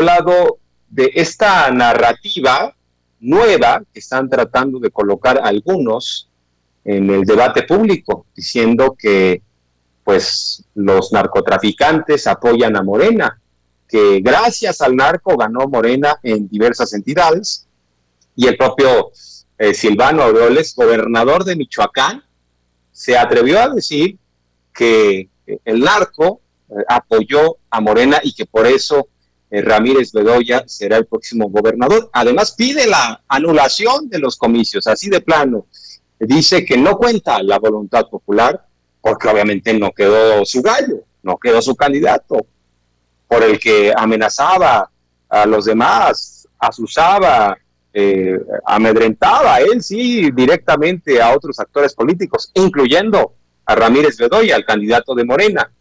lado de esta narrativa nueva que están tratando de colocar algunos en el debate público, diciendo que pues los narcotraficantes apoyan a Morena, que gracias al narco ganó Morena en diversas entidades, y el propio Silvano Aureoles, gobernador de Michoacán, se atrevió a decir que el narco apoyó a Morena y que por eso Ramírez Bedoya será el próximo gobernador. Además pide la anulación de los comicios, así de plano. Dice que no cuenta la voluntad popular porque obviamente no quedó su gallo, no quedó su candidato, por el que amenazaba a los demás, asusaba, amedrentaba él sí directamente a otros actores políticos, incluyendo a Ramírez Bedoya, el candidato de Morena.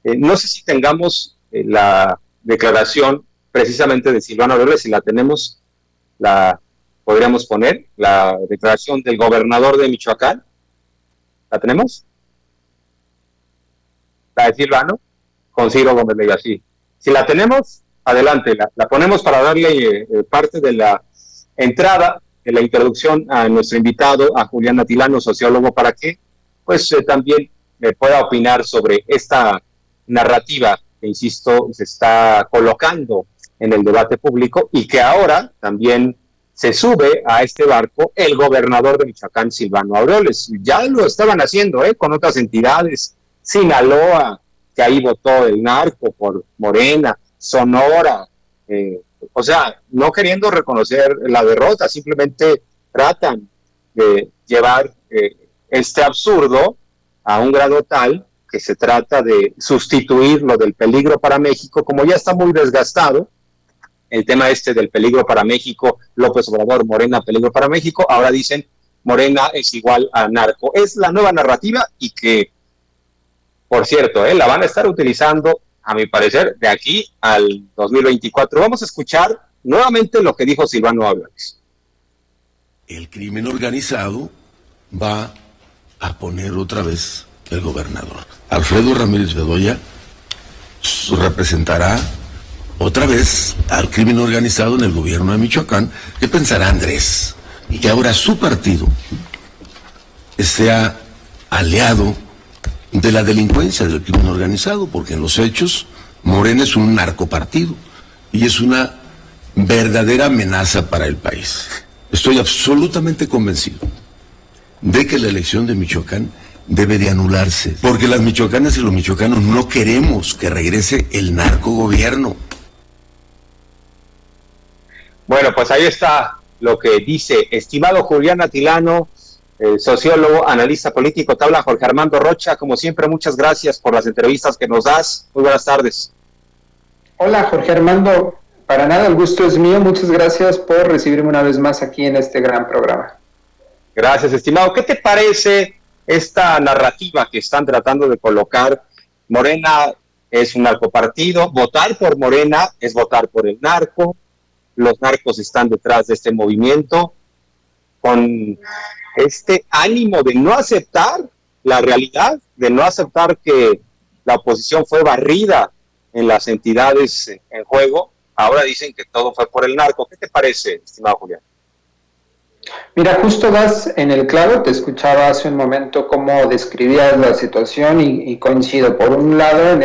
No sé si tengamos la declaración precisamente de Silvano Aureoles, si la tenemos, la podríamos poner, la declaración del gobernador de Michoacán. ¿La tenemos? La de Silvano, con Ciro Gómez Leiva, sí. Si la tenemos, adelante, la ponemos para darle parte de la entrada, de la introducción a nuestro invitado, a Julián Atilano, sociólogo, para que pues también pueda opinar sobre esta narrativa que, insisto, se está colocando en el debate público y que ahora también se sube a este barco el gobernador de Michoacán, Silvano Aureoles. Ya lo estaban haciendo con otras entidades, Sinaloa, que ahí votó el narco por Morena, Sonora, o sea, no queriendo reconocer la derrota, simplemente tratan de llevar este absurdo a un grado tal que se trata de sustituir lo del peligro para México, como ya está muy desgastado, el tema del peligro para México, López Obrador, Morena, peligro para México, ahora dicen Morena es igual a narco. Es la nueva narrativa y que, por cierto, la van a estar utilizando, a mi parecer, de aquí al 2024. Vamos a escuchar nuevamente lo que dijo Silvano Aureoles. El crimen organizado va a poner otra vez el gobernador. Alfredo Ramírez Bedoya representará otra vez al crimen organizado en el gobierno de Michoacán. ¿Qué pensará Andrés? Y que ahora su partido sea aliado de la delincuencia, del crimen organizado, porque en los hechos Morena es un narcopartido y es una verdadera amenaza para el país. Estoy absolutamente convencido de que la elección de Michoacán debe de anularse, porque las michoacanas y los michoacanos no queremos que regrese el narcogobierno. Bueno, pues ahí está lo que dice estimado Julián Atilano, sociólogo, analista político. Te habla Jorge Armando Rocha. Como siempre, muchas gracias por las entrevistas que nos das. Muy buenas tardes. Hola, Jorge Armando. Para nada, el gusto es mío. Muchas gracias por recibirme una vez más aquí en este gran programa. Gracias, estimado. ¿Qué te parece esta narrativa que están tratando de colocar? Morena es un narcopartido. Votar por Morena es votar por el narco. Los narcos están detrás de este movimiento, con este ánimo de no aceptar la realidad, de no aceptar que la oposición fue barrida en las entidades en juego. Ahora dicen que todo fue por el narco. ¿Qué te parece, estimado Julián? Mira, justo das en el clavo. Te escuchaba hace un momento cómo describías la situación y coincido. Por un lado,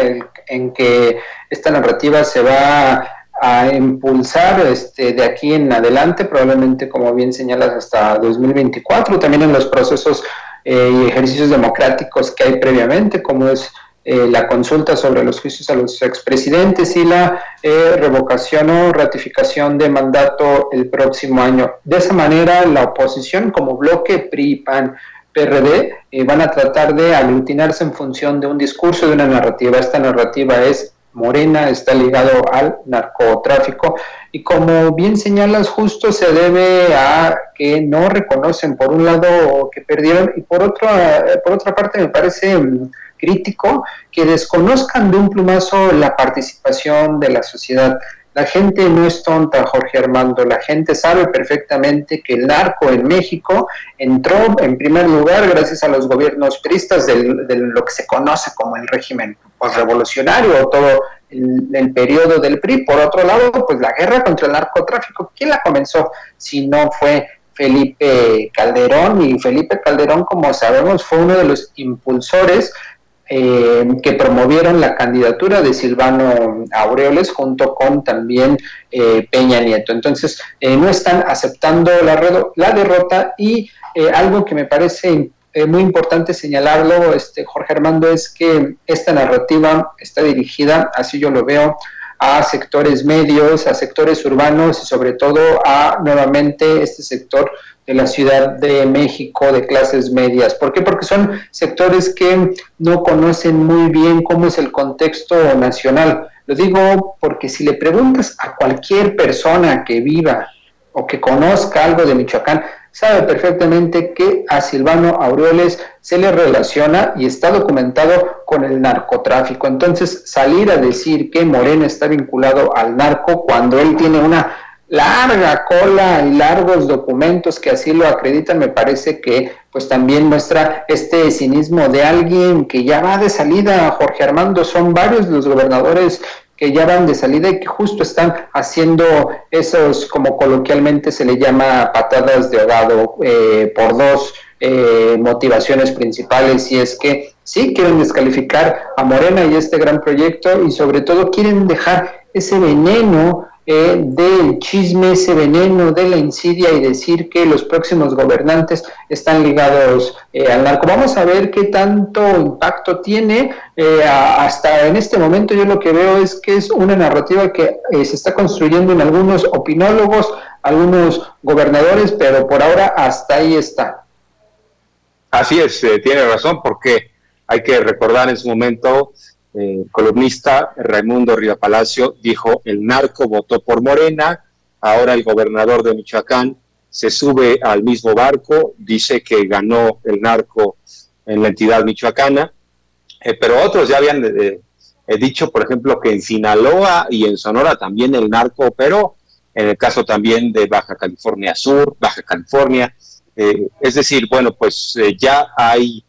en que esta narrativa se va a impulsar de aquí en adelante, probablemente, como bien señalas, hasta 2024, también en los procesos y ejercicios democráticos que hay previamente, como es la consulta sobre los juicios a los expresidentes y la revocación o ratificación de mandato el próximo año. De esa manera, la oposición como bloque PRI, PAN, PRD van a tratar de aglutinarse en función de un discurso, de una narrativa. Esta narrativa es Morena, está ligado al narcotráfico y, como bien señalas, justo se debe a que no reconocen, por un lado, que perdieron, y por otra parte me parece crítico que desconozcan de un plumazo la participación de la sociedad. La gente no es tonta, Jorge Armando. La gente sabe perfectamente que el narco en México entró en primer lugar gracias a los gobiernos priistas de lo que se conoce como el régimen posrevolucionario, o todo el periodo del PRI. Por otro lado, pues la guerra contra el narcotráfico, ¿quién la comenzó si no fue Felipe Calderón? Y Felipe Calderón, como sabemos, fue uno de los impulsores que promovieron la candidatura de Silvano Aureoles junto con también Peña Nieto. Entonces, no están aceptando la derrota y algo que me parece muy importante señalarlo, Jorge Armando, es que esta narrativa está dirigida, así yo lo veo, a sectores medios, a sectores urbanos y sobre todo a nuevamente este sector de la Ciudad de México de clases medias. ¿Por qué? Porque son sectores que no conocen muy bien cómo es el contexto nacional. Lo digo porque si le preguntas a cualquier persona que viva o que conozca algo de Michoacán, sabe perfectamente que a Silvano Aureoles se le relaciona y está documentado con el narcotráfico. Entonces, salir a decir que Morena está vinculado al narco cuando él tiene una larga cola y largos documentos que así lo acreditan, me parece que pues también muestra este cinismo de alguien que ya va de salida. Jorge Armando, son varios los gobernadores que ya van de salida y que justo están haciendo esos, como coloquialmente se le llama, patadas de ahogado por dos motivaciones principales, y es que sí quieren descalificar a Morena y este gran proyecto, y sobre todo quieren dejar ese veneno del chisme, ese veneno de la insidia, y decir que los próximos gobernantes están ligados al narco. Vamos a ver qué tanto impacto tiene. Hasta en este momento yo lo que veo es que es una narrativa que se está construyendo en algunos opinólogos, algunos gobernadores, pero por ahora hasta ahí está. Así es, tiene razón, porque hay que recordar en su momento, columnista Raimundo Rivapalacio dijo: el narco votó por Morena. Ahora el gobernador de Michoacán se sube al mismo barco, dice que ganó el narco en la entidad michoacana, pero otros ya habían dicho, por ejemplo, que en Sinaloa y en Sonora también el narco operó, en el caso también de Baja California Sur, Baja California, es decir, bueno, pues ya hay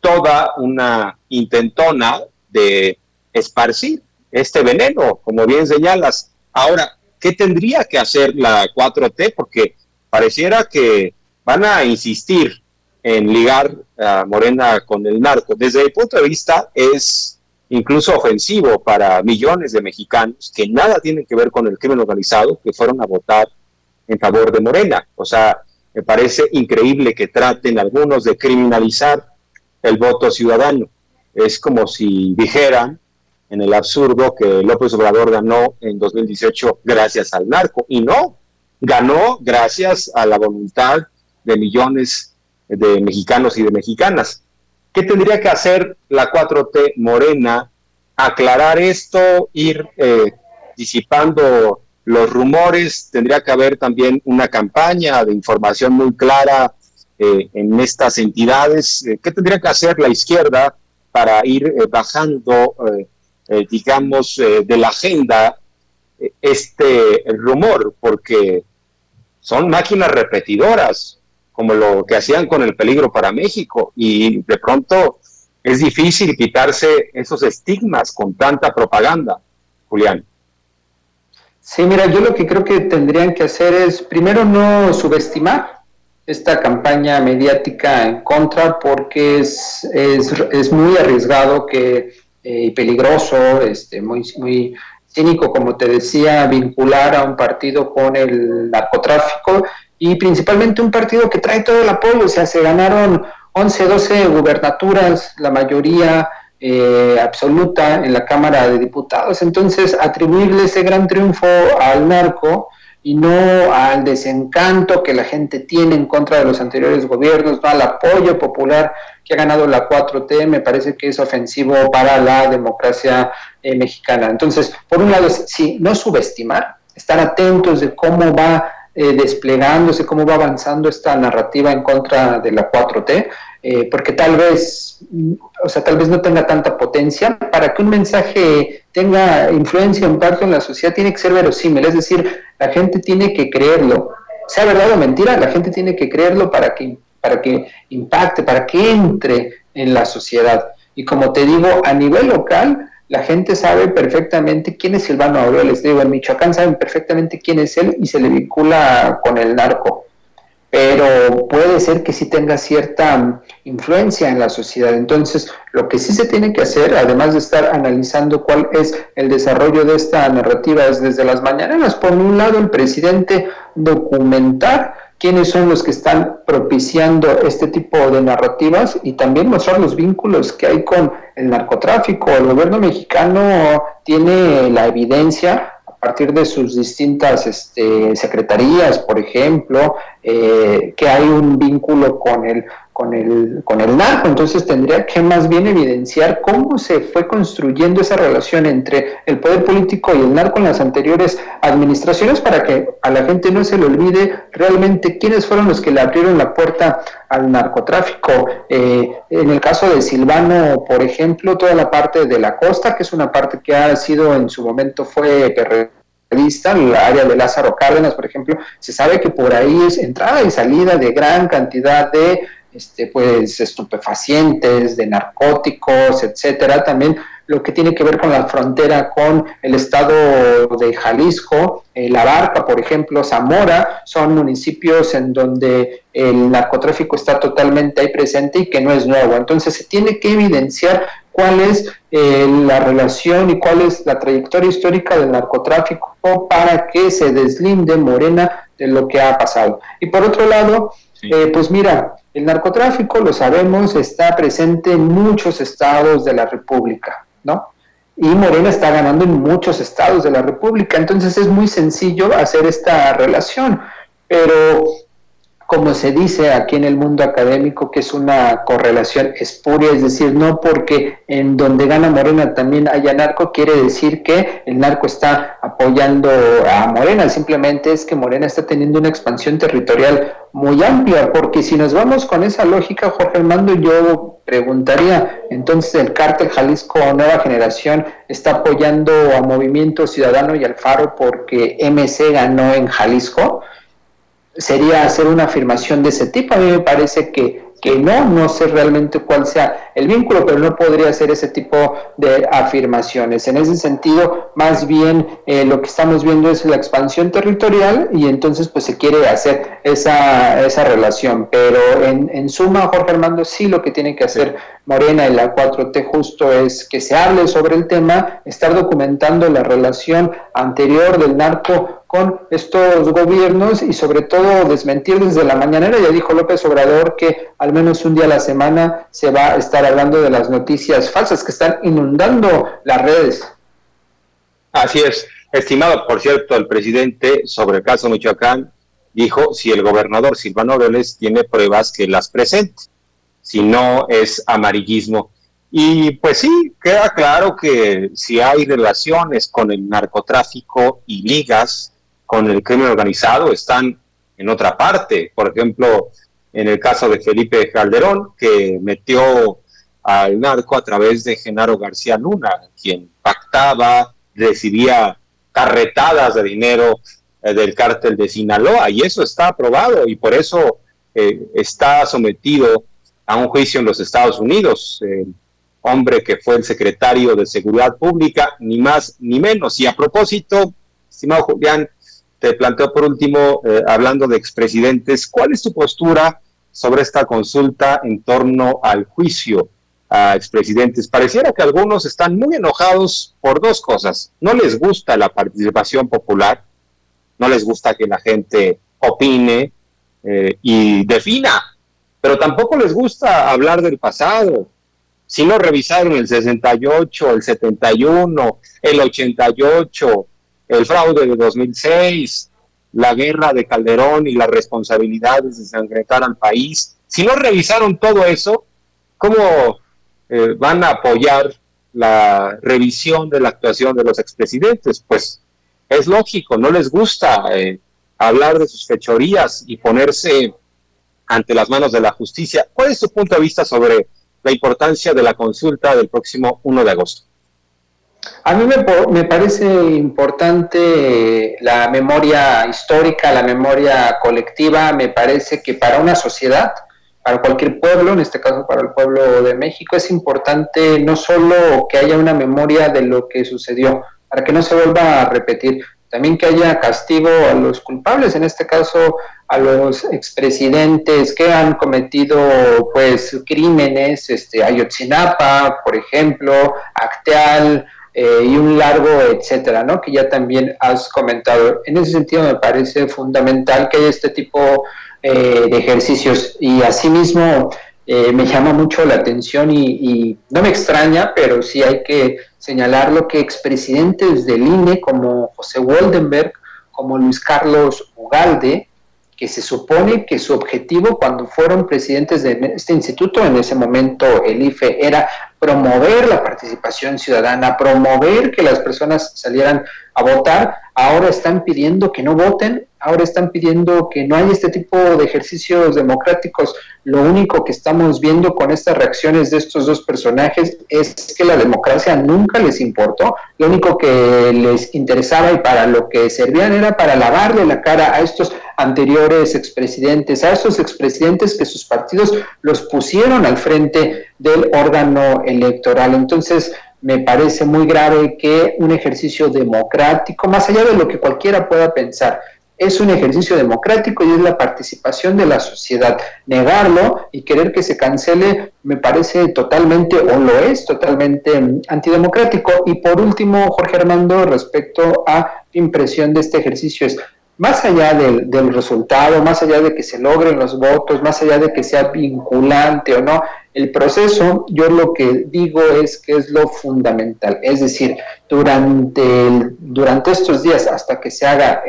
toda una intentona de esparcir este veneno, como bien señalas. Ahora, ¿qué tendría que hacer la 4T? Porque pareciera que van a insistir en ligar a Morena con el narco. Desde mi punto de vista, es incluso ofensivo para millones de mexicanos que nada tienen que ver con el crimen organizado, que fueron a votar en favor de Morena. O sea, me parece increíble que traten algunos de criminalizar el voto ciudadano. Es como si dijeran en el absurdo que López Obrador ganó en 2018 gracias al narco, y no, ganó gracias a la voluntad de millones de mexicanos y de mexicanas. ¿Qué tendría que hacer la 4T Morena? Aclarar esto, ir disipando los rumores. Tendría que haber también una campaña de información muy clara en estas entidades. ¿Qué tendría que hacer la izquierda para ir bajando, digamos, de la agenda este rumor? Porque son máquinas repetidoras, como lo que hacían con el peligro para México, y de pronto es difícil quitarse esos estigmas con tanta propaganda, Julián. Sí, mira, yo lo que creo que tendrían que hacer es, primero, no subestimar esta campaña mediática en contra, porque es muy arriesgado y peligroso, muy cínico, como te decía, vincular a un partido con el narcotráfico, y principalmente un partido que trae todo el apoyo. O sea, se ganaron 11, 12 gubernaturas, la mayoría absoluta en la Cámara de Diputados. Entonces, atribuirle ese gran triunfo al narco y no al desencanto que la gente tiene en contra de los anteriores gobiernos, no al apoyo popular que ha ganado la 4T, me parece que es ofensivo para la democracia mexicana. Entonces, por un lado, sí, no subestimar, estar atentos de cómo va desplegándose, cómo va avanzando esta narrativa en contra de la 4T, porque tal vez no tenga tanta potencia. Para que un mensaje tenga influencia o impacto en la sociedad, tiene que ser verosímil, es decir, la gente tiene que creerlo, sea verdad o mentira, la gente tiene que creerlo para que impacte, para que entre en la sociedad. Y como te digo, a nivel local, la gente sabe perfectamente quién es Silvano Aureoles. Digo, en Michoacán saben perfectamente quién es él y se le vincula con el narco. Pero puede ser que sí tenga cierta influencia en la sociedad. Entonces, lo que sí se tiene que hacer, además de estar analizando cuál es el desarrollo de esta narrativa, es desde las mañaneras, por un lado, el presidente documentar quiénes son los que están propiciando este tipo de narrativas y también mostrar los vínculos que hay con el narcotráfico. El gobierno mexicano tiene la evidencia a partir de sus distintas secretarías, por ejemplo, que hay un vínculo con el narco. Entonces tendría que más bien evidenciar cómo se fue construyendo esa relación entre el poder político y el narco en las anteriores administraciones, para que a la gente no se le olvide realmente quiénes fueron los que le abrieron la puerta al narcotráfico. En el caso de Silvano, por ejemplo, toda la parte de la costa, que es una parte que ha sido en su momento fue la área de Lázaro Cárdenas, por ejemplo, se sabe que por ahí es entrada y salida de gran cantidad de pues estupefacientes, de narcóticos, etcétera. También lo que tiene que ver con la frontera con el estado de Jalisco, La Barca, por ejemplo, Zamora, son municipios en donde el narcotráfico está totalmente ahí presente y que no es nuevo. Entonces se tiene que evidenciar cuál es la relación y cuál es la trayectoria histórica del narcotráfico para que se deslinde Morena de lo que ha pasado. Y por otro lado, pues mira, el narcotráfico, lo sabemos, está presente en muchos estados de la República, ¿no? Y Morena está ganando en muchos estados de la República, entonces es muy sencillo hacer esta relación, pero como se dice aquí en el mundo académico, que es una correlación espuria, es decir, no porque en donde gana Morena también haya narco, quiere decir que el narco está apoyando a Morena, simplemente es que Morena está teniendo una expansión territorial muy amplia, porque si nos vamos con esa lógica, Jorge Armando, yo preguntaría, entonces el cártel Jalisco Nueva Generación está apoyando a Movimiento Ciudadano y al Faro porque MC ganó en Jalisco. Sería hacer una afirmación de ese tipo. A mí me parece que no sé realmente cuál sea el vínculo, pero no podría hacer ese tipo de afirmaciones. En ese sentido, más bien lo que estamos viendo es la expansión territorial y entonces pues se quiere hacer esa relación, pero en suma, Jorge Armando, sí lo que tiene que hacer Morena y la 4T justo es que se hable sobre el tema, estar documentando la relación anterior del narco con estos gobiernos y sobre todo desmentir desde la mañanera. Ya dijo López Obrador que al menos un día a la semana se va a estar hablando de las noticias falsas que están inundando las redes. Así es, estimado. Por cierto, el presidente sobre el caso Michoacán dijo si el gobernador Silvano Aureoles tiene pruebas que las presente, si no es amarillismo. Y pues sí, queda claro que si hay relaciones con el narcotráfico y ligas con el crimen organizado, están en otra parte. Por ejemplo, en el caso de Felipe Calderón, que metió al narco a través de Genaro García Luna, quien pactaba, recibía carretadas de dinero del cártel de Sinaloa, y eso está aprobado, y por eso está sometido a un juicio en los Estados Unidos, hombre que fue el secretario de Seguridad Pública, ni más ni menos. Y a propósito, estimado Julián, te planteo por último, hablando de expresidentes, ¿cuál es tu postura sobre esta consulta en torno al juicio a expresidentes? Pareciera que algunos están muy enojados por dos cosas. No les gusta la participación popular, no les gusta que la gente opine y defina, pero tampoco les gusta hablar del pasado. Si no revisaron el 68, el 71, el 88, el fraude de 2006, la guerra de Calderón y las responsabilidades de ensangrentar al país, si no revisaron todo eso, ¿cómo van a apoyar la revisión de la actuación de los expresidentes? Pues es lógico, no les gusta hablar de sus fechorías y ponerse ante las manos de la justicia. ¿Cuál es tu punto de vista sobre la importancia de la consulta del próximo 1 de agosto? A mí me parece importante la memoria histórica, la memoria colectiva. Me parece que para una sociedad, para cualquier pueblo, en este caso para el pueblo de México, es importante no solo que haya una memoria de lo que sucedió, para que no se vuelva a repetir, también que haya castigo a los culpables, en este caso a los expresidentes que han cometido pues crímenes, Ayotzinapa, por ejemplo, Acteal, y un largo etcétera, ¿no? Que ya también has comentado. En ese sentido me parece fundamental que haya este tipo de ejercicios y asimismo me llama mucho la atención y no me extraña, pero sí hay que señalarlo que expresidentes del INE como José Woldenberg, como Luis Carlos Ugalde, que se supone que su objetivo cuando fueron presidentes de este instituto, en ese momento el IFE, era promover la participación ciudadana, promover que las personas salieran a votar, ahora están pidiendo que no voten, ahora están pidiendo que no haya este tipo de ejercicios democráticos. Lo único que estamos viendo con estas reacciones de estos dos personajes es que la democracia nunca les importó, lo único que les interesaba y para lo que servían era para lavarle la cara a estos anteriores expresidentes, a esos expresidentes que sus partidos los pusieron al frente del órgano electoral. Entonces, me parece muy grave que un ejercicio democrático, más allá de lo que cualquiera pueda pensar, es un ejercicio democrático y es la participación de la sociedad. Negarlo y querer que se cancele me parece totalmente, o lo es, totalmente antidemocrático. Y por último, Jorge Armando, respecto a la impresión de este ejercicio es, más allá del resultado, más allá de que se logren los votos, más allá de que sea vinculante o no, el proceso, yo lo que digo es que es lo fundamental. Es decir, durante estos días, hasta que se haga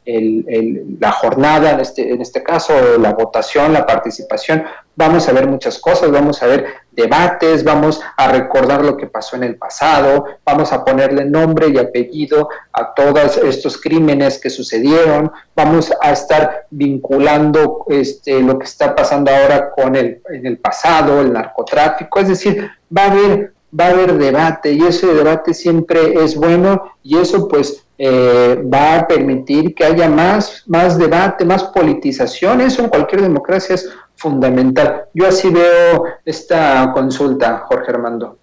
la jornada, en este caso, la votación, la participación, vamos a ver muchas cosas, vamos a ver debates, vamos a recordar lo que pasó en el pasado, vamos a ponerle nombre y apellido a todos estos crímenes que sucedieron, vamos a estar vinculando lo que está pasando ahora con en el pasado, el narcotráfico, es decir, va a haber debate y ese debate siempre es bueno y eso pues va a permitir que haya más debate, más politización. Eso en cualquier democracia es fundamental. Yo así veo esta consulta, Jorge Armando.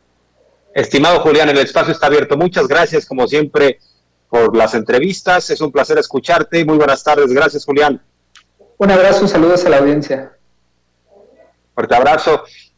Estimado Julián, el espacio está abierto. Muchas gracias, como siempre, por las entrevistas. Es un placer escucharte. Muy buenas tardes. Gracias, Julián. Un abrazo, saludos a la audiencia. Fuerte abrazo.